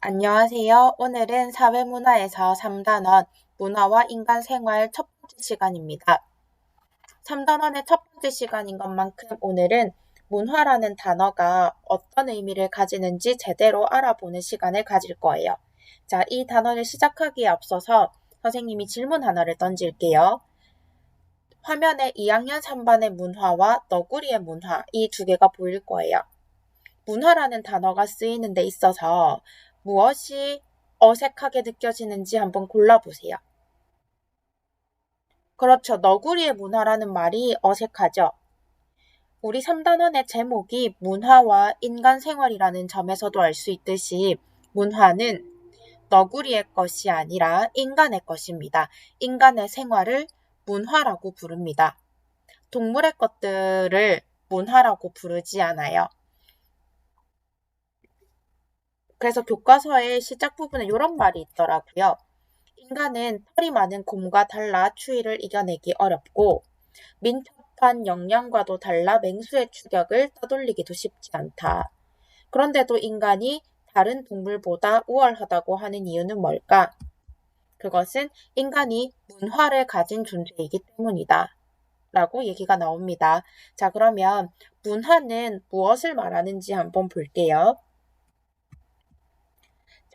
안녕하세요. 오늘은 사회문화에서 3단원 문화와 인간 생활 첫 번째 시간입니다. 3단원의 첫 번째 시간인 것만큼 오늘은 문화라는 단어가 어떤 의미를 가지는지 제대로 알아보는 시간을 가질 거예요. 자, 이 단원을 시작하기에 앞서서 선생님이 질문 하나를 던질게요. 화면에 2학년 3반의 문화와 너구리의 문화, 이 두 개가 보일 거예요. 문화라는 단어가 쓰이는 데 있어서 무엇이 어색하게 느껴지는지 한번 골라보세요. 그렇죠. 너구리의 문화라는 말이 어색하죠. 우리 3단원의 제목이 문화와 인간 생활이라는 점에서도 알 수 있듯이 문화는 너구리의 것이 아니라 인간의 것입니다. 인간의 생활을 문화라고 부릅니다. 동물의 것들을 문화라고 부르지 않아요. 그래서 교과서의 시작 부분에 이런 말이 있더라고요. 인간은 털이 많은 곰과 달라 추위를 이겨내기 어렵고 민첩한 영양과도 달라 맹수의 추격을 떠돌리기도 쉽지 않다. 그런데도 인간이 다른 동물보다 우월하다고 하는 이유는 뭘까? 그것은 인간이 문화를 가진 존재이기 때문이다. 라고 얘기가 나옵니다. 자, 그러면 문화는 무엇을 말하는지 한번 볼게요.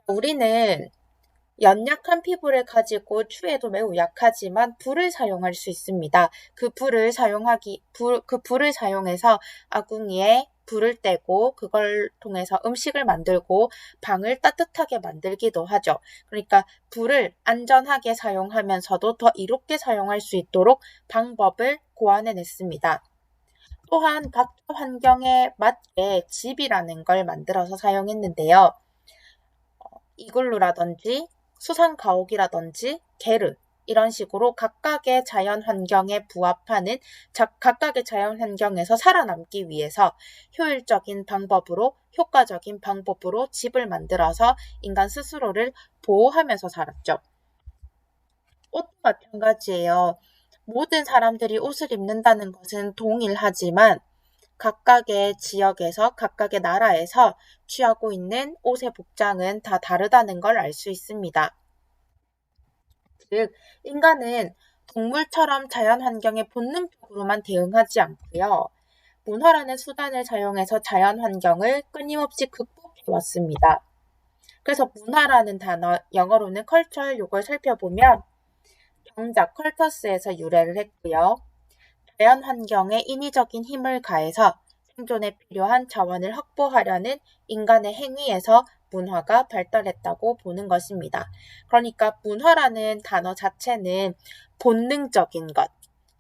우리는 연약한 피부를 가지고 추위에도 매우 약하지만 불을 사용할 수 있습니다. 그 불을 사용해서 아궁이에 불을 떼고 그걸 통해서 음식을 만들고 방을 따뜻하게 만들기도 하죠. 그러니까 불을 안전하게 사용하면서도 더 이롭게 사용할 수 있도록 방법을 고안해냈습니다. 또한 각 환경에 맞게 집이라는 걸 만들어서 사용했는데요. 이글루라든지 수상 가옥이라든지 게르 이런 식으로 각각의 자연 환경에 부합하는 각각의 자연 환경에서 살아남기 위해서 효과적인 방법으로 집을 만들어서 인간 스스로를 보호하면서 살았죠. 옷도 마찬가지예요. 모든 사람들이 옷을 입는다는 것은 동일하지만 각각의 지역에서 각각의 나라에서 취하고 있는 옷의 복장은 다 다르다는 걸 알 수 있습니다. 즉, 인간은 동물처럼 자연 환경에 본능적으로만 대응하지 않고요. 문화라는 수단을 사용해서 자연 환경을 끊임없이 극복해 왔습니다. 그래서 문화라는 단어, 영어로는 culture, 요걸 살펴보면 정작 컬터스에서 유래를 했고요. 자연 환경에 인위적인 힘을 가해서 생존에 필요한 자원을 확보하려는 인간의 행위에서 문화가 발달했다고 보는 것입니다. 그러니까 문화라는 단어 자체는 본능적인 것,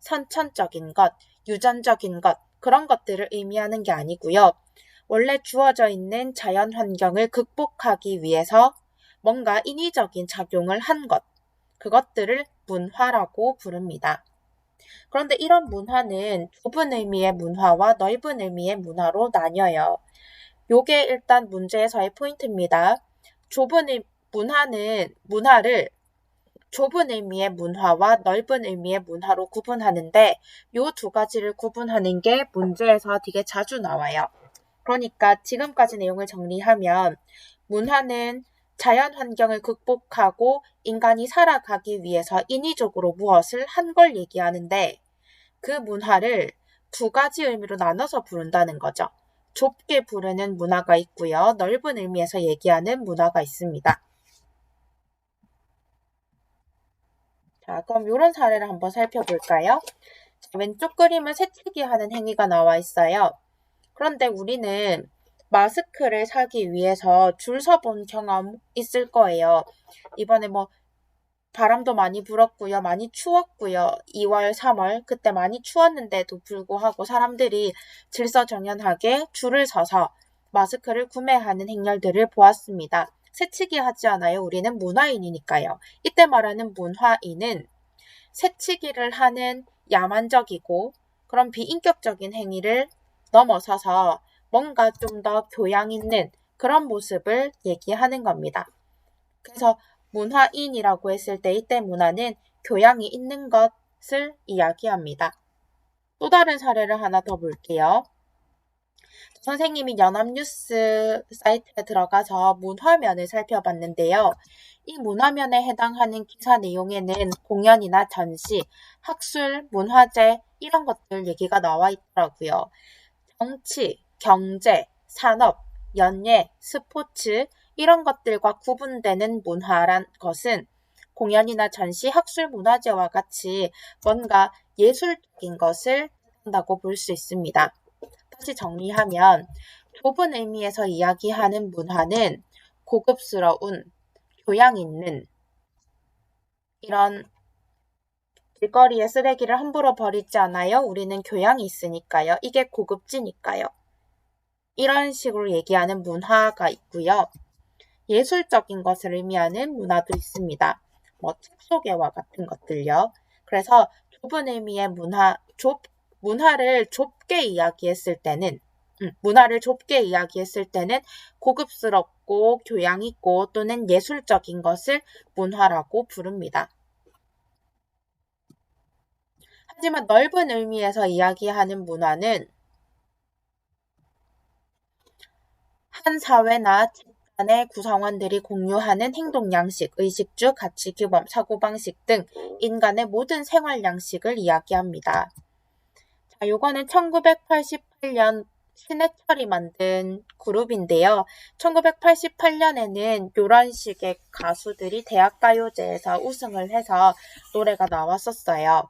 선천적인 것, 유전적인 것, 그런 것들을 의미하는 게 아니고요. 원래 주어져 있는 자연 환경을 극복하기 위해서 뭔가 인위적인 작용을 한 것, 그것들을 문화라고 부릅니다. 그런데 이런 문화는 좁은 의미의 문화와 넓은 의미의 문화로 나뉘어요. 요게 일단 문제에서의 포인트입니다. 문화를 좁은 의미의 문화와 넓은 의미의 문화로 구분하는데 요 두 가지를 구분하는 게 문제에서 되게 자주 나와요. 그러니까 지금까지 내용을 정리하면 문화는 자연 환경을 극복하고 인간이 살아가기 위해서 인위적으로 무엇을 한 걸 얘기하는데 그 문화를 두 가지 의미로 나눠서 부른다는 거죠. 좁게 부르는 문화가 있고요. 넓은 의미에서 얘기하는 문화가 있습니다. 자, 그럼 이런 사례를 한번 살펴볼까요? 왼쪽 그림은 새치기 하는 행위가 나와 있어요. 그런데 우리는 마스크를 사기 위해서 줄 서본 경험 있을 거예요. 이번에 바람도 많이 불었고요. 많이 추웠고요. 2월, 3월 그때 많이 추웠는데도 불구하고 사람들이 질서정연하게 줄을 서서 마스크를 구매하는 행렬들을 보았습니다. 새치기 하지 않아요. 우리는 문화인이니까요. 이때 말하는 문화인은 새치기를 하는 야만적이고 그런 비인격적인 행위를 넘어서서 뭔가 좀 더 교양 있는 그런 모습을 얘기하는 겁니다. 그래서 문화인이라고 했을 때 이때 문화는 교양이 있는 것을 이야기합니다. 또 다른 사례를 하나 더 볼게요. 선생님이 연합뉴스 사이트에 들어가서 문화면을 살펴봤는데요. 이 문화면에 해당하는 기사 내용에는 공연이나 전시, 학술, 문화재 이런 것들 얘기가 나와 있더라고요. 정치, 경제, 산업, 연예, 스포츠 이런 것들과 구분되는 문화란 것은 공연이나 전시, 학술, 문화재와 같이 뭔가 예술적인 것을 한다고 볼 수 있습니다. 다시 정리하면 좁은 의미에서 이야기하는 문화는 고급스러운, 교양 있는 이런 길거리에 쓰레기를 함부로 버리지 않아요. 우리는 교양이 있으니까요. 이게 고급지니까요. 이런 식으로 얘기하는 문화가 있고요. 예술적인 것을 의미하는 문화도 있습니다. 뭐 촉소개와 같은 것들요. 그래서 좁은 의미의 문화를 좁게 이야기했을 때는 고급스럽고 교양 있고 또는 예술적인 것을 문화라고 부릅니다. 하지만 넓은 의미에서 이야기하는 문화는 한 사회나 집단의 구성원들이 공유하는 행동 양식, 의식주, 가치 규범, 사고방식 등 인간의 모든 생활 양식을 이야기합니다. 자, 요거는 1988년 신해철이 만든 그룹인데요. 1988년에는 이런 식의 가수들이 대학가요제에서 우승을 해서 노래가 나왔었어요.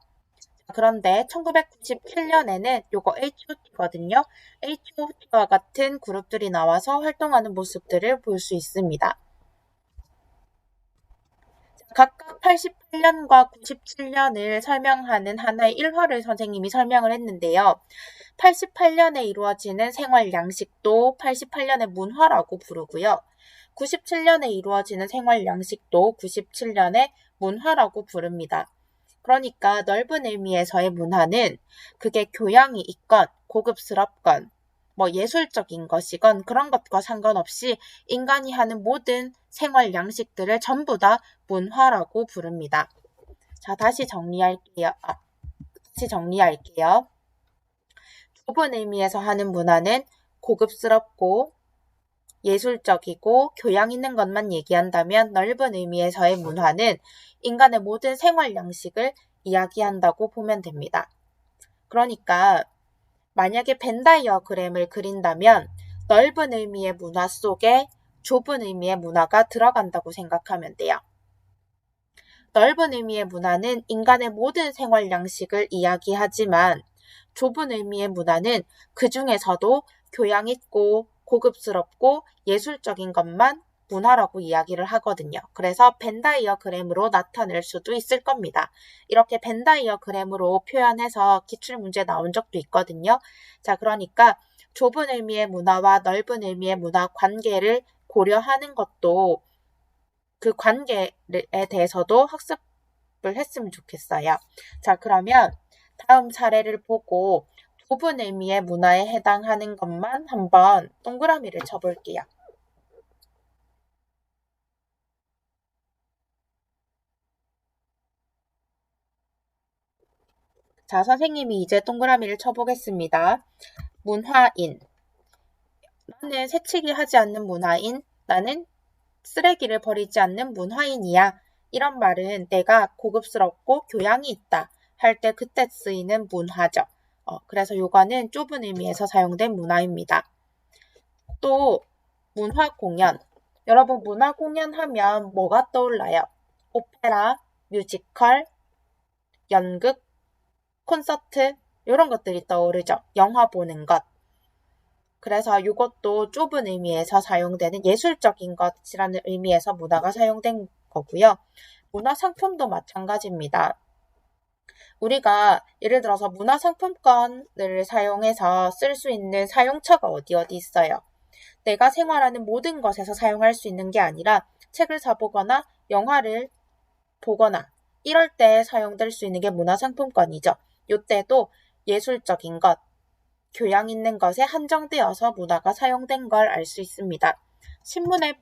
그런데 1997년에는 요거 H.O.T거든요. H.O.T와 같은 그룹들이 나와서 활동하는 모습들을 볼 수 있습니다. 각각 88년과 97년을 설명하는 하나의 일화를 선생님이 설명을 했는데요. 88년에 이루어지는 생활 양식도 88년의 문화라고 부르고요. 97년에 이루어지는 생활 양식도 97년의 문화라고 부릅니다. 그러니까 넓은 의미에서의 문화는 그게 교양이 있건 고급스럽건 뭐 예술적인 것이건 그런 것과 상관없이 인간이 하는 모든 생활 양식들을 전부 다 문화라고 부릅니다. 자, 다시 정리할게요. 좁은 의미에서 하는 문화는 고급스럽고 예술적이고 교양 있는 것만 얘기한다면 넓은 의미에서의 문화는 인간의 모든 생활 양식을 이야기한다고 보면 됩니다. 그러니까 만약에 벤다이어그램을 그린다면 넓은 의미의 문화 속에 좁은 의미의 문화가 들어간다고 생각하면 돼요. 넓은 의미의 문화는 인간의 모든 생활 양식을 이야기하지만 좁은 의미의 문화는 그 중에서도 교양 있고 고급스럽고 예술적인 것만 문화라고 이야기를 하거든요. 그래서 벤다이어그램으로 나타낼 수도 있을 겁니다. 이렇게 벤다이어그램으로 표현해서 기출문제 나온 적도 있거든요. 자, 그러니까 좁은 의미의 문화와 넓은 의미의 문화 관계를 고려하는 것도 그 관계에 대해서도 학습을 했으면 좋겠어요. 자, 그러면 다음 사례를 보고 좁은 의미의 문화에 해당하는 것만 한번 동그라미를 쳐볼게요. 자, 선생님이 이제 동그라미를 쳐보겠습니다. 문화인. 나는 새치기 하지 않는 문화인. 나는 쓰레기를 버리지 않는 문화인이야. 이런 말은 내가 고급스럽고 교양이 있다 할 때 그때 쓰이는 문화죠. 그래서 요거는 좁은 의미에서 사용된 문화입니다. 또 문화 공연. 여러분 문화 공연 하면 뭐가 떠올라요? 오페라, 뮤지컬, 연극, 콘서트 이런 것들이 떠오르죠. 영화 보는 것. 그래서 이것도 좁은 의미에서 사용되는 예술적인 것이라는 의미에서 문화가 사용된 거고요. 문화상품도 마찬가지입니다. 우리가 예를 들어서 문화상품권을 사용해서 쓸 수 있는 사용처가 어디 있어요. 내가 생활하는 모든 것에서 사용할 수 있는 게 아니라 책을 사보거나 영화를 보거나 이럴 때 사용될 수 있는 게 문화상품권이죠. 이때도 예술적인 것, 교양 있는 것에 한정되어서 문화가 사용된 걸 알 수 있습니다. 신문의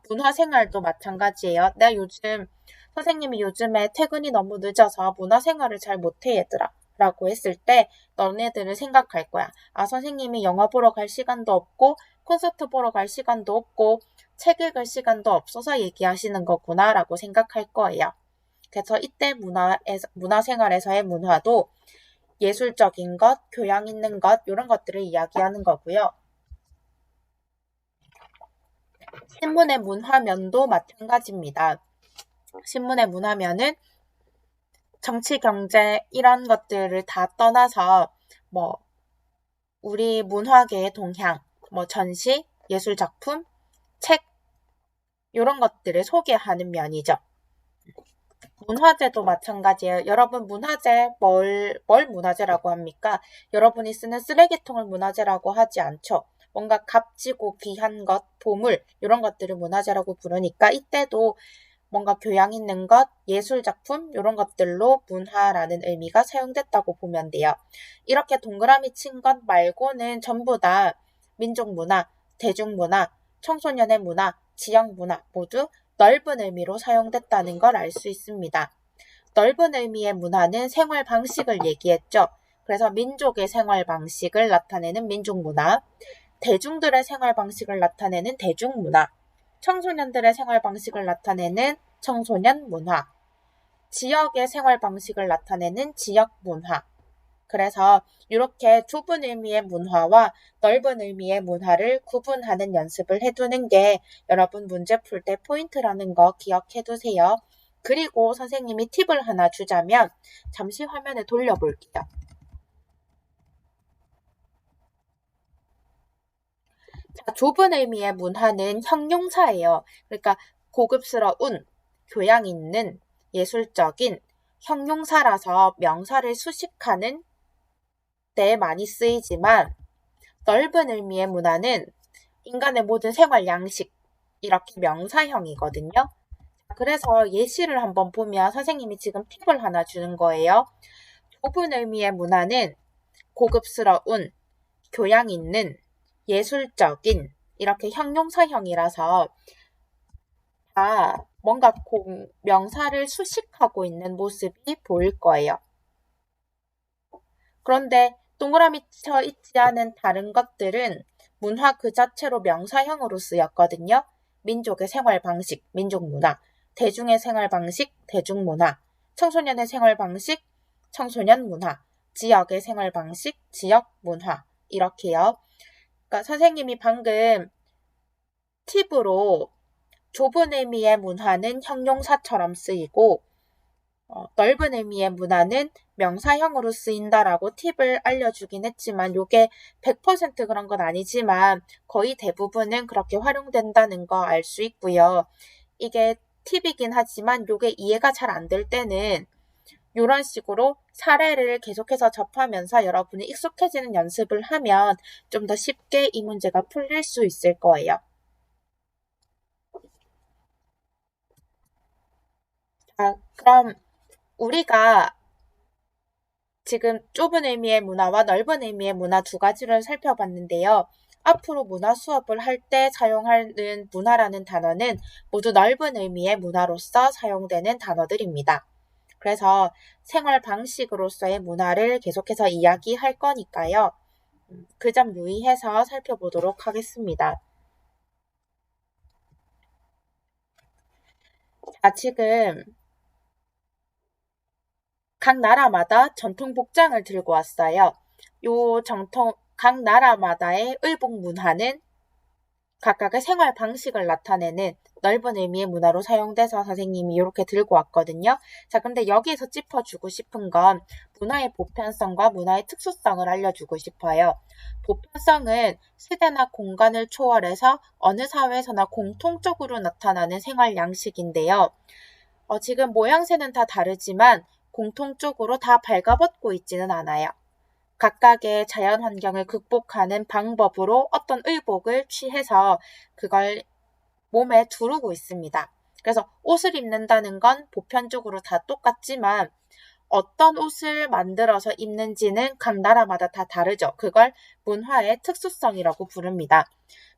문화생활도 마찬가지예요. 선생님이 요즘에 퇴근이 너무 늦어서 문화생활을 잘 못해 얘들아. 라고 했을 때 너네들은 생각할 거야. 아, 선생님이 영화 보러 갈 시간도 없고 콘서트 보러 갈 시간도 없고 책 읽을 시간도 없어서 얘기하시는 거구나 라고 생각할 거예요. 그래서 이때 문화생활에서의 문화도 예술적인 것, 교양 있는 것 이런 것들을 이야기하는 거고요. 신문의 문화면도 마찬가지입니다. 신문의 문화면은 정치, 경제 이런 것들을 다 떠나서 우리 문화계의 동향, 전시, 예술작품, 책 이런 것들을 소개하는 면이죠. 문화재도 마찬가지예요. 여러분 문화재 뭘 문화재라고 합니까? 여러분이 쓰는 쓰레기통을 문화재라고 하지 않죠. 뭔가 값지고 귀한 것, 보물 이런 것들을 문화재라고 부르니까 이때도 뭔가 교양 있는 것, 예술작품 이런 것들로 문화라는 의미가 사용됐다고 보면 돼요. 이렇게 동그라미 친 것 말고는 전부 다 민족문화, 대중문화, 청소년의 문화, 지역문화 모두 넓은 의미로 사용됐다는 걸 알 수 있습니다. 넓은 의미의 문화는 생활 방식을 얘기했죠. 그래서 민족의 생활 방식을 나타내는 민족문화, 대중들의 생활 방식을 나타내는 대중문화, 청소년들의 생활 방식을 나타내는 청소년 문화, 지역의 생활 방식을 나타내는 지역 문화. 그래서 이렇게 좁은 의미의 문화와 넓은 의미의 문화를 구분하는 연습을 해두는 게 여러분 문제 풀 때 포인트라는 거 기억해 두세요. 그리고 선생님이 팁을 하나 주자면 잠시 화면에 돌려볼게요. 자, 좁은 의미의 문화는 형용사예요. 그러니까 고급스러운, 교양 있는, 예술적인 형용사라서 명사를 수식하는 때 많이 쓰이지만 넓은 의미의 문화는 인간의 모든 생활 양식 이렇게 명사형이거든요. 그래서 예시를 한번 보면 선생님이 지금 팁을 하나 주는 거예요. 좁은 의미의 문화는 고급스러운, 교양 있는, 예술적인 이렇게 형용사형이라서 다 뭔가 명사를 수식하고 있는 모습이 보일 거예요. 그런데 동그라미 쳐 있지 않은 다른 것들은 문화 그 자체로 명사형으로 쓰였거든요. 민족의 생활 방식, 민족 문화, 대중의 생활 방식, 대중 문화, 청소년의 생활 방식, 청소년 문화, 지역의 생활 방식, 지역 문화 이렇게요. 그러니까 선생님이 방금 팁으로 좁은 의미의 문화는 형용사처럼 쓰이고 넓은 의미의 문화는 명사형으로 쓰인다라고 팁을 알려주긴 했지만 이게 100% 그런 건 아니지만 거의 대부분은 그렇게 활용된다는 거 알 수 있고요. 이게 팁이긴 하지만 이게 이해가 잘 안 될 때는 이런 식으로 사례를 계속해서 접하면서 여러분이 익숙해지는 연습을 하면 좀 더 쉽게 이 문제가 풀릴 수 있을 거예요. 자, 그럼 우리가 지금 좁은 의미의 문화와 넓은 의미의 문화 두 가지를 살펴봤는데요. 앞으로 문화 수업을 할 때 사용하는 문화라는 단어는 모두 넓은 의미의 문화로서 사용되는 단어들입니다. 그래서 생활 방식으로서의 문화를 계속해서 이야기할 거니까요. 그 점 유의해서 살펴보도록 하겠습니다. 자, 지금 각 나라마다 전통 복장을 들고 왔어요. 각 나라마다의 의복 문화는 각각의 생활 방식을 나타내는 넓은 의미의 문화로 사용돼서 선생님이 이렇게 들고 왔거든요. 자, 근데 여기에서 짚어주고 싶은 건 문화의 보편성과 문화의 특수성을 알려주고 싶어요. 보편성은 시대나 공간을 초월해서 어느 사회에서나 공통적으로 나타나는 생활 양식인데요. 지금 모양새는 다 다르지만 공통적으로 다 발가벗고 있지는 않아요. 각각의 자연 환경을 극복하는 방법으로 어떤 의복을 취해서 그걸 몸에 두르고 있습니다. 그래서 옷을 입는다는 건 보편적으로 다 똑같지만 어떤 옷을 만들어서 입는지는 각 나라마다 다 다르죠. 그걸 문화의 특수성이라고 부릅니다.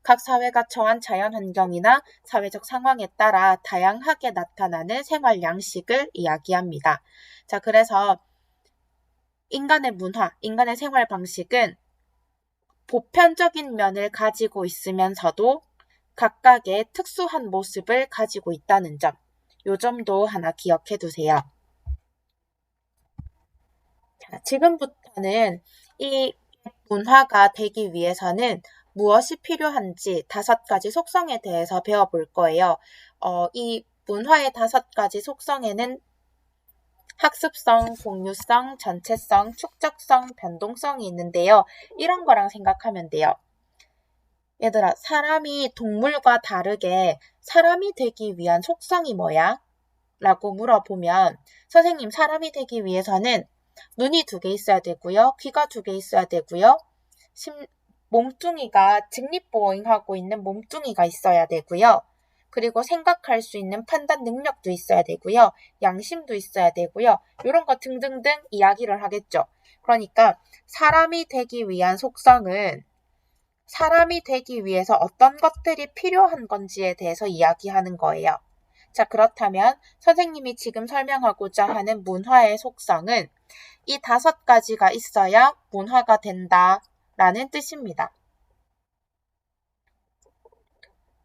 각 사회가 처한 자연 환경이나 사회적 상황에 따라 다양하게 나타나는 생활 양식을 이야기합니다. 자, 그래서 인간의 문화, 인간의 생활 방식은 보편적인 면을 가지고 있으면서도 각각의 특수한 모습을 가지고 있다는 점, 요 점도 하나 기억해 두세요. 자, 지금부터는 이 문화가 되기 위해서는 무엇이 필요한지 5가지 속성에 대해서 배워볼 거예요. 이 문화의 5가지 속성에는 학습성, 공유성, 전체성, 축적성, 변동성이 있는데요. 이런 거랑 생각하면 돼요. 얘들아, 사람이 동물과 다르게 사람이 되기 위한 속성이 뭐야? 라고 물어보면 선생님, 사람이 되기 위해서는 눈이 2개 있어야 되고요. 귀가 2개 있어야 되고요. 몸뚱이가 직립보행하고 있는 몸뚱이가 있어야 되고요. 그리고 생각할 수 있는 판단 능력도 있어야 되고요. 양심도 있어야 되고요. 이런 거 등등등 이야기를 하겠죠. 그러니까 사람이 되기 위한 속성은 사람이 되기 위해서 어떤 것들이 필요한 건지에 대해서 이야기하는 거예요. 자, 그렇다면 선생님이 지금 설명하고자 하는 문화의 속성은 이 5가지가 있어야 문화가 된다 라는 뜻입니다.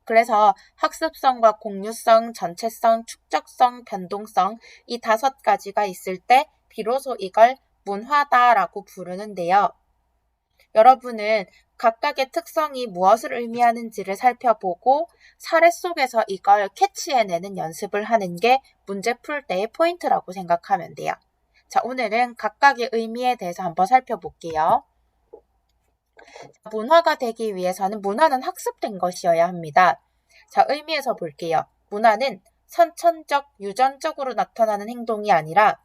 그래서 학습성과 공유성, 전체성, 축적성, 변동성 이 5가지가 있을 때 비로소 이걸 문화다라고 부르는데요. 여러분은 각각의 특성이 무엇을 의미하는지를 살펴보고 사례 속에서 이걸 캐치해내는 연습을 하는 게 문제 풀 때의 포인트라고 생각하면 돼요. 자, 오늘은 각각의 의미에 대해서 한번 살펴볼게요. 문화가 되기 위해서는 문화는 학습된 것이어야 합니다. 자, 의미에서 볼게요. 문화는 선천적, 유전적으로 나타나는 행동이 아니라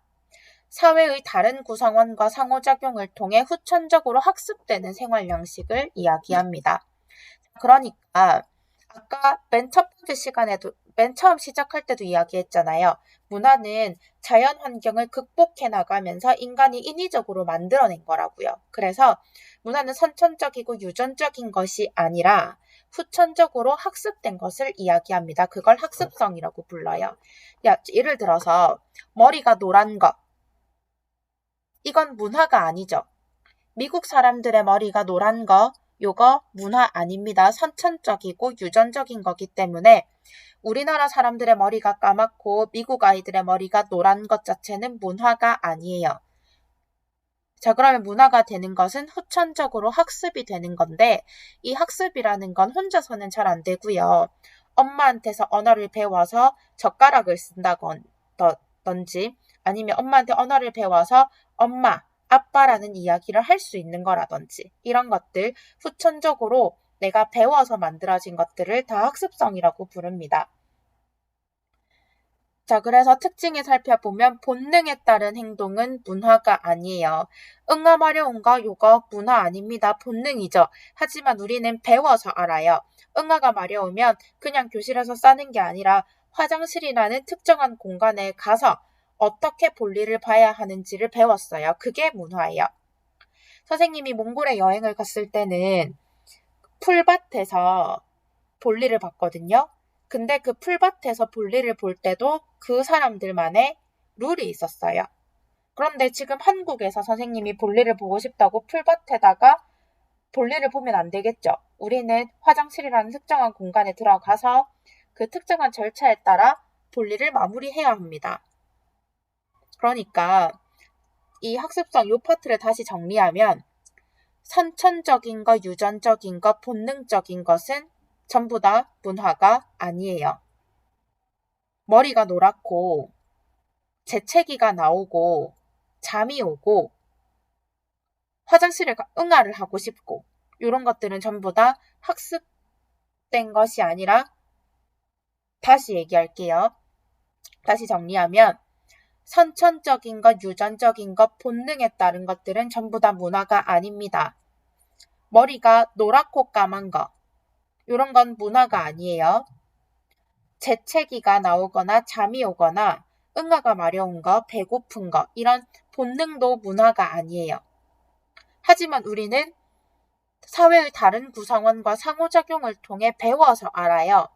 사회의 다른 구성원과 상호작용을 통해 후천적으로 학습되는 생활 양식을 이야기합니다. 그러니까 아까 맨 첫 번째 시간에도 맨 처음 시작할 때도 이야기했잖아요. 문화는 자연 환경을 극복해 나가면서 인간이 인위적으로 만들어낸 거라고요. 그래서 문화는 선천적이고 유전적인 것이 아니라 후천적으로 학습된 것을 이야기합니다. 그걸 학습성이라고 불러요. 예를 들어서 머리가 노란 것. 이건 문화가 아니죠. 미국 사람들의 머리가 노란 거, 요거 문화 아닙니다. 선천적이고 유전적인 거기 때문에 우리나라 사람들의 머리가 까맣고 미국 아이들의 머리가 노란 것 자체는 문화가 아니에요. 자, 그러면 문화가 되는 것은 후천적으로 학습이 되는 건데 이 학습이라는 건 혼자서는 잘 안 되고요. 엄마한테서 언어를 배워서 젓가락을 쓴다든지 아니면 엄마한테 언어를 배워서 엄마, 아빠라는 이야기를 할 수 있는 거라든지 이런 것들 후천적으로 내가 배워서 만들어진 것들을 다 학습성이라고 부릅니다. 자, 그래서 특징을 살펴보면 본능에 따른 행동은 문화가 아니에요. 응아마려운 거 요거 문화 아닙니다. 본능이죠. 하지만 우리는 배워서 알아요. 응아가 마려우면 그냥 교실에서 싸는 게 아니라 화장실이라는 특정한 공간에 가서 어떻게 볼일을 봐야 하는지를 배웠어요. 그게 문화예요. 선생님이 몽골에 여행을 갔을 때는 풀밭에서 볼일을 봤거든요. 근데 그 풀밭에서 볼일을 볼 때도 그 사람들만의 룰이 있었어요. 그런데 지금 한국에서 선생님이 볼일을 보고 싶다고 풀밭에다가 볼일을 보면 안 되겠죠. 우리는 화장실이라는 특정한 공간에 들어가서 그 특정한 절차에 따라 볼일을 마무리해야 합니다. 그러니까 이 학습성 요 파트를 다시 정리하면 선천적인 것, 유전적인 것, 본능적인 것은 전부 다 문화가 아니에요. 머리가 노랗고 재채기가 나오고 잠이 오고 화장실에 응아를 하고 싶고 이런 것들은 전부 다 학습된 것이 아니라 다시 얘기할게요. 다시 정리하면 선천적인 것, 유전적인 것, 본능에 따른 것들은 전부 다 문화가 아닙니다. 머리가 노랗고 까만 거 이런 건 문화가 아니에요. 재채기가 나오거나 잠이 오거나 응아가 마려운 거, 배고픈 거 이런 본능도 문화가 아니에요. 하지만 우리는 사회의 다른 구성원과 상호작용을 통해 배워서 알아요.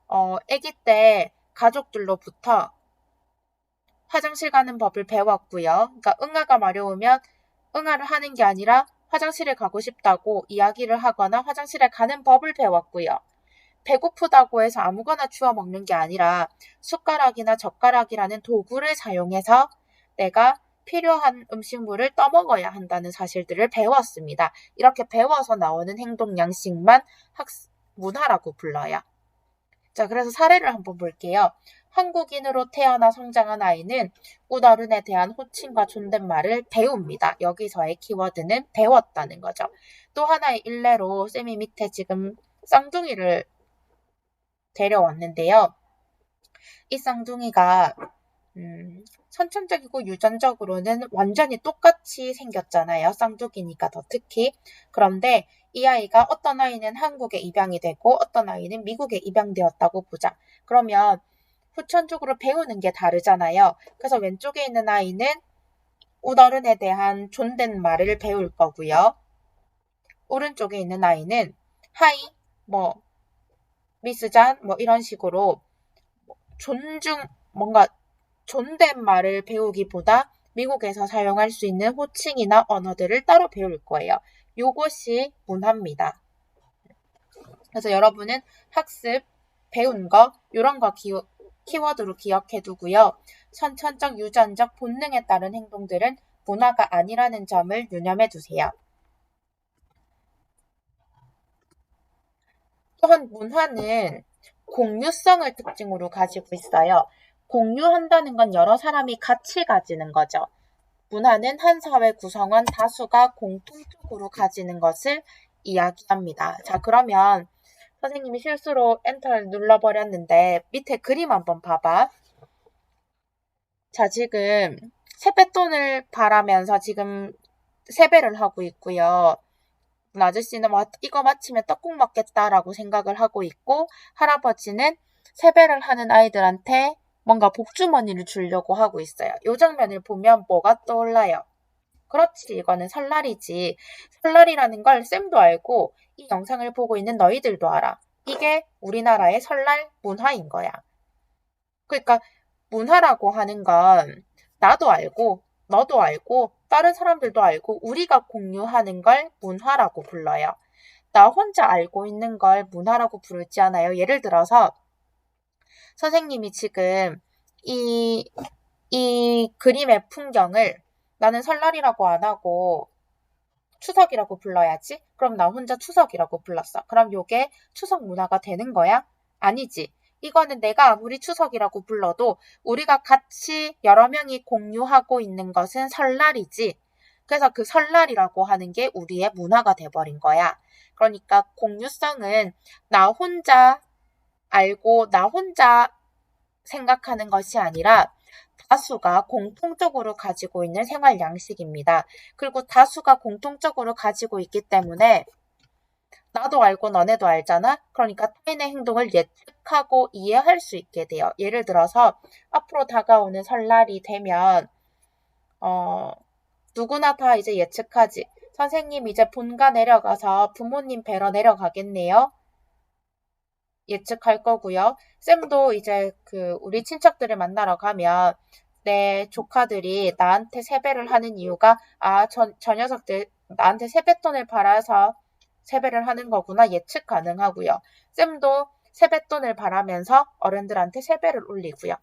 아기 때 가족들로부터 화장실 가는 법을 배웠고요. 그러니까 응아가 마려우면 응아를 하는 게 아니라 화장실에 가고 싶다고 이야기를 하거나 화장실에 가는 법을 배웠고요. 배고프다고 해서 아무거나 주워 먹는 게 아니라 숟가락이나 젓가락이라는 도구를 사용해서 내가 필요한 음식물을 떠먹어야 한다는 사실들을 배웠습니다. 이렇게 배워서 나오는 행동 양식만 문화라고 불러요. 자, 그래서 사례를 한번 볼게요. 한국인으로 태어나 성장한 아이는 웃어른에 대한 호칭과 존댓말을 배웁니다. 여기서의 키워드는 배웠다는 거죠. 또 하나의 일례로 쌤이 밑에 지금 쌍둥이를 데려왔는데요. 이 쌍둥이가 선천적이고 유전적으로는 완전히 똑같이 생겼잖아요. 쌍둥이니까 더 특히. 그런데 이 아이가 어떤 아이는 한국에 입양이 되고 어떤 아이는 미국에 입양되었다고 보자. 그러면 후천적으로 배우는 게 다르잖아요. 그래서 왼쪽에 있는 아이는 웃어른에 대한 존댓말을 배울 거고요. 오른쪽에 있는 아이는 하이, 미스잔, 이런 식으로 뭔가 존댓말을 배우기보다 미국에서 사용할 수 있는 호칭이나 언어들을 따로 배울 거예요. 요것이 문화입니다. 그래서 여러분은 학습, 배운 거, 이런 거 키워드로 기억해 두고요. 선천적, 유전적, 본능에 따른 행동들은 문화가 아니라는 점을 유념해 두세요. 또한 문화는 공유성을 특징으로 가지고 있어요. 공유한다는 건 여러 사람이 같이 가지는 거죠. 문화는 한 사회 구성원 다수가 공통적으로 가지는 것을 이야기합니다. 자, 그러면 선생님이 실수로 엔터를 눌러버렸는데 밑에 그림 한번 봐봐. 자, 지금 세뱃돈을 바라면서 지금 세배를 하고 있고요. 아저씨는 이거 마치면 떡국 먹겠다라고 생각을 하고 있고 할아버지는 세배를 하는 아이들한테 뭔가 복주머니를 주려고 하고 있어요. 이 장면을 보면 뭐가 떠올라요? 그렇지, 이거는 설날이지. 설날이라는 걸 쌤도 알고 이 영상을 보고 있는 너희들도 알아. 이게 우리나라의 설날 문화인 거야. 그러니까 문화라고 하는 건 나도 알고 너도 알고 다른 사람들도 알고 우리가 공유하는 걸 문화라고 불러요. 나 혼자 알고 있는 걸 문화라고 부르지 않아요. 예를 들어서 선생님이 지금 이 그림의 풍경을 나는 설날이라고 안 하고 추석이라고 불러야지? 그럼 나 혼자 추석이라고 불렀어. 그럼 요게 추석 문화가 되는 거야? 아니지. 이거는 내가 아무리 추석이라고 불러도 우리가 같이 여러 명이 공유하고 있는 것은 설날이지. 그래서 그 설날이라고 하는 게 우리의 문화가 돼버린 거야. 그러니까 공유성은 나 혼자 알고 나 혼자 생각하는 것이 아니라 다수가 공통적으로 가지고 있는 생활 양식입니다. 그리고 다수가 공통적으로 가지고 있기 때문에 나도 알고 너네도 알잖아? 그러니까 타인의 행동을 예측하고 이해할 수 있게 돼요. 예를 들어서 앞으로 다가오는 설날이 되면 누구나 다 이제 예측하지. 선생님 이제 본가 내려가서 부모님 뵈러 내려가겠네요. 예측할 거고요. 쌤도 이제 우리 친척들을 만나러 가면 내 조카들이 나한테 세배를 하는 이유가 저 녀석들 나한테 세뱃돈을 받아서 세배를 하는 거구나 예측 가능하고요. 쌤도 세뱃돈을 바라면서 어른들한테 세배를 올리고요.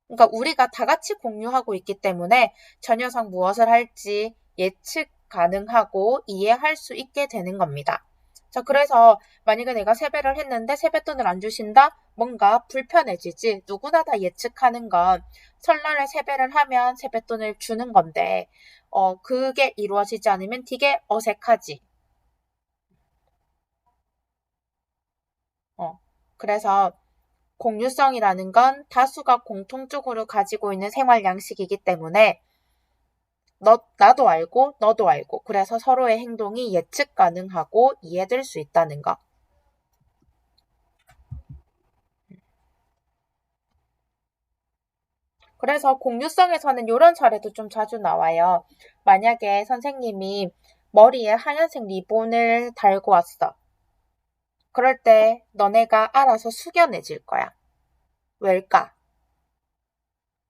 그러니까 우리가 다 같이 공유하고 있기 때문에 저 녀석 무엇을 할지 예측 가능하고 이해할 수 있게 되는 겁니다. 자, 그래서 만약에 내가 세배를 했는데 세뱃돈을 안 주신다? 뭔가 불편해지지. 누구나 다 예측하는 건 설날에 세배를 하면 세뱃돈을 주는 건데 그게 이루어지지 않으면 되게 어색하지. 그래서 공유성이라는 건 다수가 공통적으로 가지고 있는 생활 양식이기 때문에 나도 알고 너도 알고 그래서 서로의 행동이 예측 가능하고 이해될 수 있다는 거. 그래서 공유성에서는 이런 사례도 좀 자주 나와요. 만약에 선생님이 머리에 하얀색 리본을 달고 왔어. 그럴 때 너네가 알아서 숙연해질 거야. 왜일까?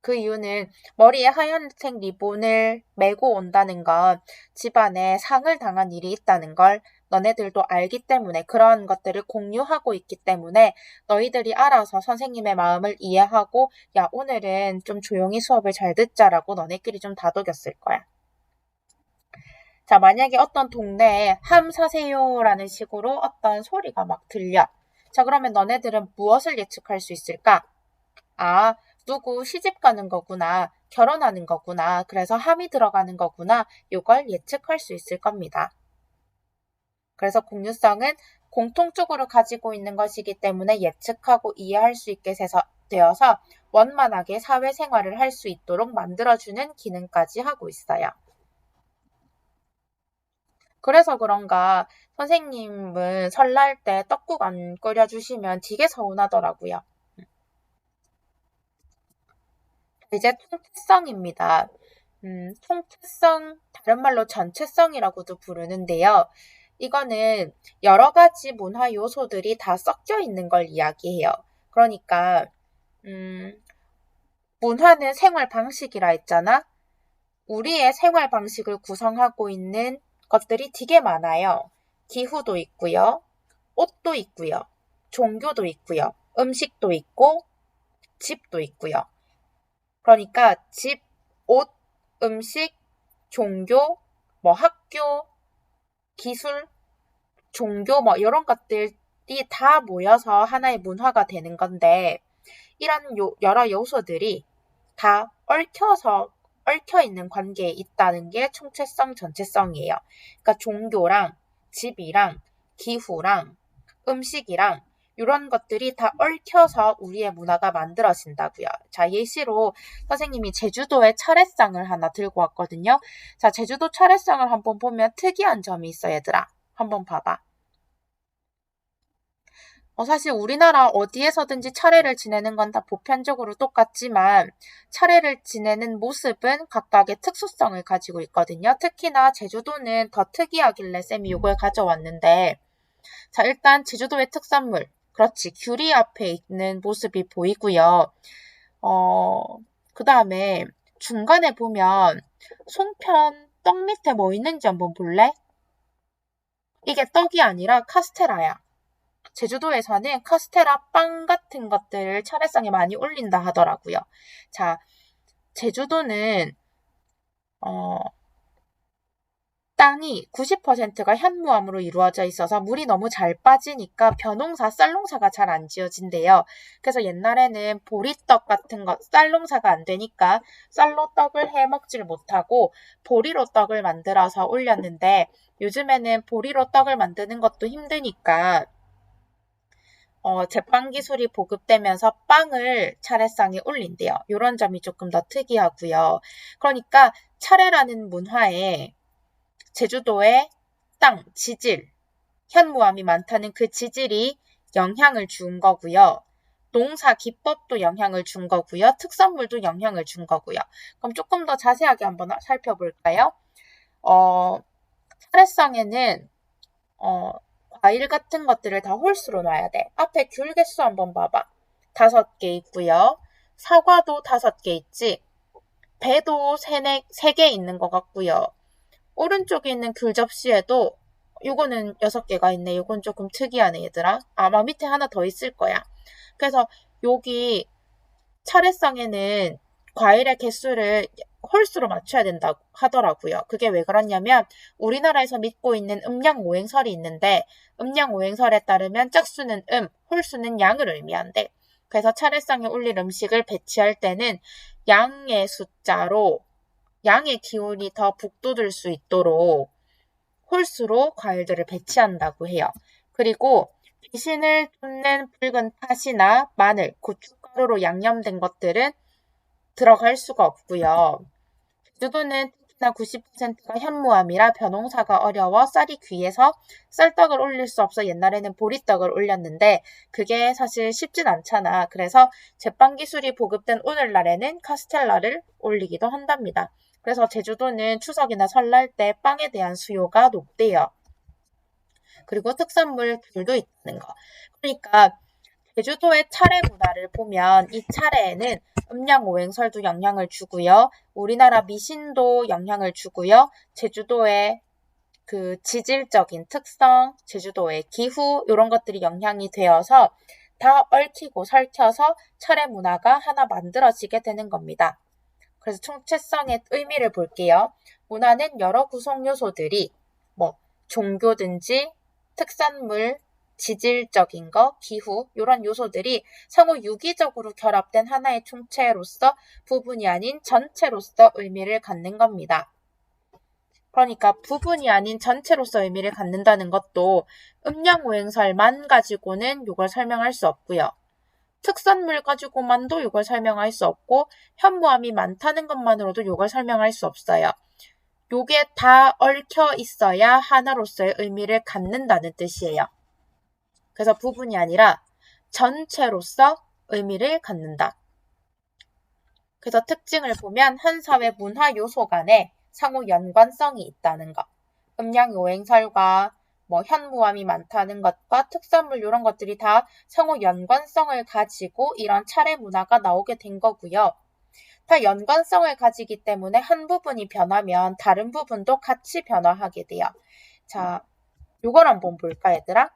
그 이유는 머리에 하얀색 리본을 메고 온다는 건 집안에 상을 당한 일이 있다는 걸 너네들도 알기 때문에 그런 것들을 공유하고 있기 때문에 너희들이 알아서 선생님의 마음을 이해하고 야, 오늘은 좀 조용히 수업을 잘 듣자라고 너네끼리 좀 다독였을 거야. 자, 만약에 어떤 동네에 함 사세요라는 식으로 어떤 소리가 막 들려. 자, 그러면 너네들은 무엇을 예측할 수 있을까? 아, 누구 시집 가는 거구나. 결혼하는 거구나. 그래서 함이 들어가는 거구나. 이걸 예측할 수 있을 겁니다. 그래서 공유성은 공통적으로 가지고 있는 것이기 때문에 예측하고 이해할 수 있게 되어서 원만하게 사회생활을 할 수 있도록 만들어주는 기능까지 하고 있어요. 그래서 그런가 선생님은 설날 때 떡국 안 끓여주시면 되게 서운하더라고요. 이제 통태성입니다. 통태성, 다른 말로 전체성이라고도 부르는데요. 이거는 여러 가지 문화 요소들이 다 섞여 있는 걸 이야기해요. 그러니까, 문화는 생활 방식이라 했잖아? 우리의 생활 방식을 구성하고 있는 것들이 되게 많아요. 기후도 있고요. 옷도 있고요. 종교도 있고요. 음식도 있고, 집도 있고요. 그러니까 집, 옷, 음식, 종교, 뭐 학교, 기술, 종교 뭐 이런 것들이 다 모여서 하나의 문화가 되는 건데 이런 여러 요소들이 다 얽혀 있는 관계에 있다는 게 총체성, 전체성이에요. 그러니까 종교랑 집이랑 기후랑 음식이랑 이런 것들이 다 얽혀서 우리의 문화가 만들어진다고요. 자, 예시로 선생님이 제주도의 차례상을 하나 들고 왔거든요. 자, 제주도 차례상을 한번 보면 특이한 점이 있어, 얘들아. 한번 봐봐. 사실 우리나라 어디에서든지 차례를 지내는 건 다 보편적으로 똑같지만 차례를 지내는 모습은 각각의 특수성을 가지고 있거든요. 특히나 제주도는 더 특이하길래 쌤이 이걸 가져왔는데 자, 일단 제주도의 특산물. 그렇지. 귤이 앞에 있는 모습이 보이고요. 그 다음에 중간에 보면 송편 떡 밑에 뭐 있는지 한번 볼래? 이게 떡이 아니라 카스테라야. 제주도에서는 카스테라 빵 같은 것들을 차례상에 많이 올린다 하더라고요. 자, 제주도는 땅이 90%가 현무암으로 이루어져 있어서 물이 너무 잘 빠지니까 벼농사, 쌀농사가 잘 안 지어진대요. 그래서 옛날에는 보리떡 같은 거, 쌀농사가 안 되니까 쌀로 떡을 해 먹질 못하고 보리로 떡을 만들어서 올렸는데 요즘에는 보리로 떡을 만드는 것도 힘드니까 제빵 기술이 보급되면서 빵을 차례상에 올린대요. 이런 점이 조금 더 특이하고요. 그러니까 차례라는 문화에 제주도의 땅, 지질, 현무암이 많다는 그 지질이 영향을 준 거고요. 농사 기법도 영향을 준 거고요. 특산물도 영향을 준 거고요. 그럼 조금 더 자세하게 한번 살펴볼까요? 차례상에는 과일 같은 것들을 다 홀수로 놔야 돼. 앞에 귤 개수 한번 봐봐. 5개 있고요. 사과도 5개 있지. 배도 3개 있는 것 같고요. 오른쪽에 있는 귤 접시에도 요거는 6개가 있네. 요건 조금 특이하네, 얘들아. 아마 밑에 하나 더 있을 거야. 그래서 여기 차례상에는 과일의 개수를 홀수로 맞춰야 된다고 하더라고요. 그게 왜 그러냐면 우리나라에서 믿고 있는 음양오행설이 있는데 음양오행설에 따르면 짝수는 홀수는 양을 의미한대. 그래서 차례상에 올릴 음식을 배치할 때는 양의 숫자로 양의 기운이 더 북돋을 수 있도록 홀수로 과일들을 배치한다고 해요. 그리고 귀신을 쫓는 붉은 팥이나 마늘, 고춧가루로 양념된 것들은 들어갈 수가 없고요. 제주도는 특히나 90%가 현무암이라 벼농사가 어려워 쌀이 귀해서 쌀떡을 올릴 수 없어 옛날에는 보리떡을 올렸는데 그게 사실 쉽진 않잖아. 그래서 제빵 기술이 보급된 오늘날에는 카스텔라를 올리기도 한답니다. 그래서 제주도는 추석이나 설날 때 빵에 대한 수요가 높대요. 그리고 특산물 귤도 있다는 거. 그러니까 제주도의 차례 문화를 보면 이 차례에는 음양오행설도 영향을 주고요. 우리나라 미신도 영향을 주고요. 제주도의 그 지질적인 특성, 제주도의 기후 이런 것들이 영향이 되어서 다 얽히고 설켜서 철의 문화가 하나 만들어지게 되는 겁니다. 그래서 총체성의 의미를 볼게요. 문화는 여러 구성 요소들이 종교든지 특산물, 지질적인 거, 기후 이런 요소들이 상호 유기적으로 결합된 하나의 총체로서 부분이 아닌 전체로서 의미를 갖는 겁니다. 그러니까 부분이 아닌 전체로서 의미를 갖는다는 것도 음양오행설만 가지고는 이걸 설명할 수 없고요. 특산물 가지고만도 이걸 설명할 수 없고 현무암이 많다는 것만으로도 이걸 설명할 수 없어요. 요게 다 얽혀 있어야 하나로서의 의미를 갖는다는 뜻이에요. 그래서 부분이 아니라 전체로서 의미를 갖는다. 그래서 특징을 보면 한 사회 문화 요소 간에 상호 연관성이 있다는 것. 음양오행설과 현무암이 많다는 것과 특산물 이런 것들이 다 상호 연관성을 가지고 이런 차례 문화가 나오게 된 거고요. 다 연관성을 가지기 때문에 한 부분이 변하면 다른 부분도 같이 변화하게 돼요. 자, 요걸 한번 볼까 얘들아?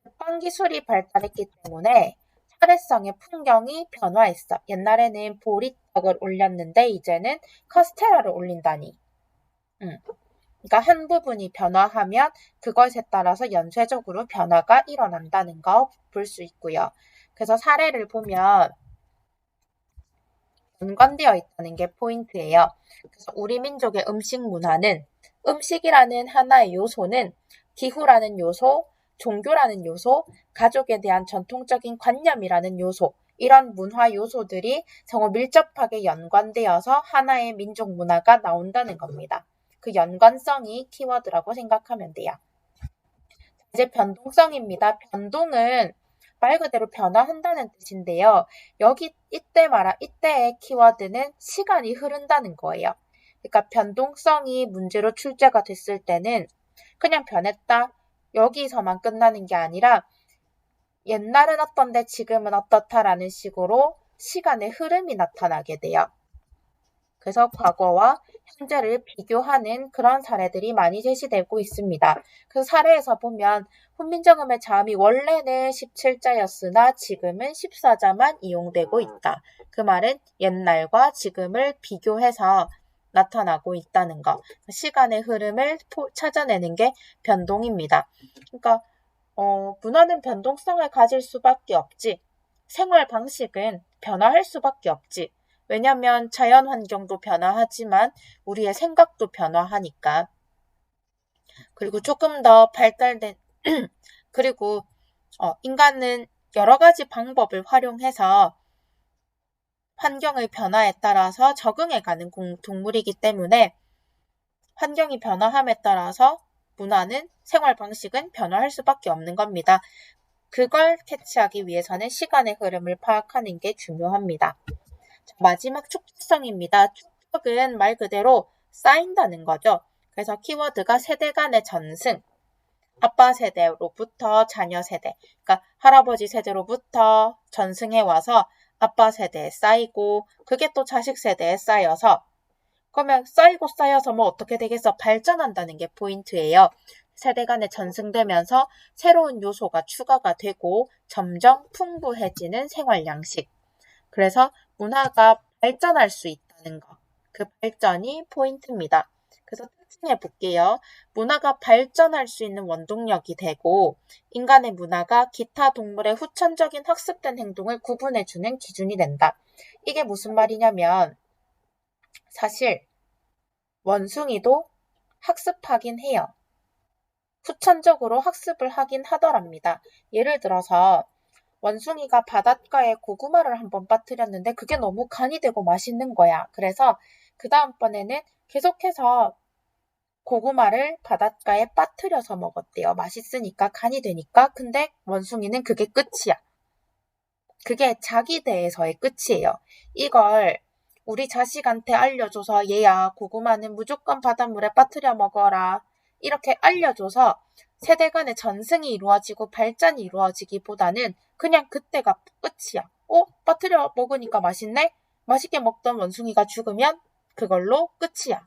제빵 기술이 발달했기 때문에 차례성의 풍경이 변화했어. 옛날에는 보리떡을 올렸는데 이제는 카스테라를 올린다니. 그러니까 한 부분이 변화하면 그것에 따라서 연쇄적으로 변화가 일어난다는 거 볼 수 있고요. 그래서 사례를 보면 연관되어 있다는 게 포인트예요. 그래서 우리 민족의 음식 문화는 음식이라는 하나의 요소는 기후라는 요소, 종교라는 요소, 가족에 대한 전통적인 관념이라는 요소, 이런 문화 요소들이 상호 밀접하게 연관되어서 하나의 민족 문화가 나온다는 겁니다. 그 연관성이 키워드라고 생각하면 돼요. 이제 변동성입니다. 변동은 말 그대로 변화한다는 뜻인데요. 이때의 키워드는 시간이 흐른다는 거예요. 그러니까 변동성이 문제로 출제가 됐을 때는 그냥 변했다. 여기서만 끝나는 게 아니라 옛날은 어떤데 지금은 어떻다라는 식으로 시간의 흐름이 나타나게 돼요. 그래서 과거와 현재를 비교하는 그런 사례들이 많이 제시되고 있습니다. 그 사례에서 보면 훈민정음의 자음이 원래는 17자였으나 지금은 14자만 이용되고 있다. 그 말은 옛날과 지금을 비교해서 나타나고 있다는 것. 시간의 흐름을 찾아내는 게 변동입니다. 그러니까 문화는 변동성을 가질 수밖에 없지. 생활 방식은 변화할 수밖에 없지. 왜냐하면 자연 환경도 변화하지만 우리의 생각도 변화하니까. 그리고 조금 더 발달된 그리고 인간은 여러 가지 방법을 활용해서 환경의 변화에 따라서 적응해가는 동물이기 때문에 환경이 변화함에 따라서 문화는 생활 방식은 변화할 수밖에 없는 겁니다. 그걸 캐치하기 위해서는 시간의 흐름을 파악하는 게 중요합니다. 마지막 축적성입니다. 축적은 말 그대로 쌓인다는 거죠. 그래서 키워드가 세대 간의 전승, 아빠 세대로부터 자녀 세대, 그러니까 할아버지 세대로부터 전승해 와서 아빠 세대에 쌓이고 그게 또 자식 세대에 쌓여서 그러면 쌓이고 쌓여서 어떻게 되겠어? 발전한다는 게 포인트예요. 세대 간에 전승되면서 새로운 요소가 추가가 되고 점점 풍부해지는 생활 양식. 그래서 문화가 발전할 수 있다는 것. 그 발전이 포인트입니다. 그래서 특징해 볼게요. 문화가 발전할 수 있는 원동력이 되고 인간의 문화가 기타 동물의 후천적인 학습된 행동을 구분해주는 기준이 된다. 이게 무슨 말이냐면 사실 원숭이도 학습하긴 해요. 후천적으로 학습을 하긴 하더랍니다. 예를 들어서 원숭이가 바닷가에 고구마를 한번 빠뜨렸는데 그게 너무 간이 되고 맛있는 거야. 그래서 그 다음번에는 계속해서 고구마를 바닷가에 빠뜨려서 먹었대요. 맛있으니까 간이 되니까. 근데 원숭이는 그게 끝이야. 그게 자기 대해서의 끝이에요. 이걸 우리 자식한테 알려줘서 얘야 고구마는 무조건 바닷물에 빠뜨려 먹어라. 이렇게 알려줘서 세대 간의 전승이 이루어지고 발전이 이루어지기보다는 그냥 그때가 끝이야. 빠뜨려 먹으니까 맛있네? 맛있게 먹던 원숭이가 죽으면 그걸로 끝이야.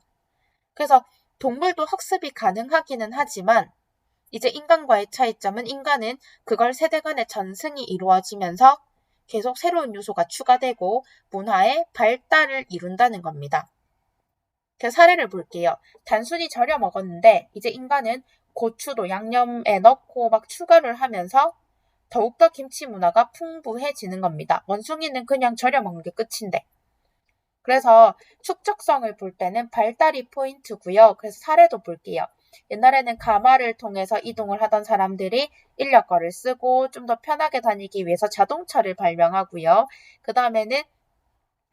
그래서 동물도 학습이 가능하기는 하지만 이제 인간과의 차이점은 인간은 그걸 세대 간의 전승이 이루어지면서 계속 새로운 요소가 추가되고 문화의 발달을 이룬다는 겁니다. 그 사례를 볼게요. 단순히 절여 먹었는데 이제 인간은 고추도 양념에 넣고 막 추가를 하면서 더욱더 김치 문화가 풍부해지는 겁니다. 원숭이는 그냥 절여 먹는 게 끝인데. 그래서 축적성을 볼 때는 발달이 포인트고요. 그래서 사례도 볼게요. 옛날에는 가마를 통해서 이동을 하던 사람들이 인력거를 쓰고 좀 더 편하게 다니기 위해서 자동차를 발명하고요. 그 다음에는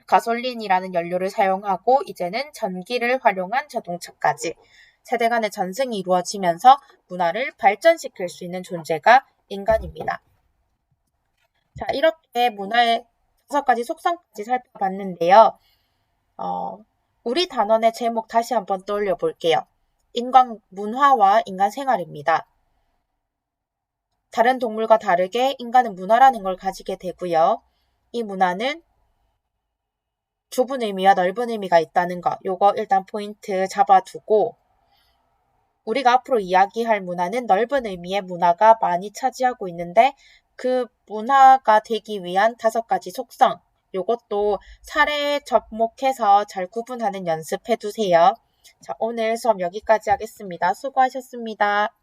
가솔린이라는 연료를 사용하고 이제는 전기를 활용한 자동차까지 세대 간의 전승이 이루어지면서 문화를 발전시킬 수 있는 존재가 인간입니다. 자, 이렇게 문화의 5가지 속성까지 살펴봤는데요. 우리 단원의 제목 다시 한번 떠올려 볼게요. 인간 문화와 인간 생활입니다. 다른 동물과 다르게 인간은 문화라는 걸 가지게 되고요. 이 문화는 좁은 의미와 넓은 의미가 있다는 거, 요거 일단 포인트 잡아두고 우리가 앞으로 이야기할 문화는 넓은 의미의 문화가 많이 차지하고 있는데 그 문화가 되기 위한 5가지 속성, 요것도 사례에 접목해서 잘 구분하는 연습해 두세요. 자, 오늘 수업 여기까지 하겠습니다. 수고하셨습니다.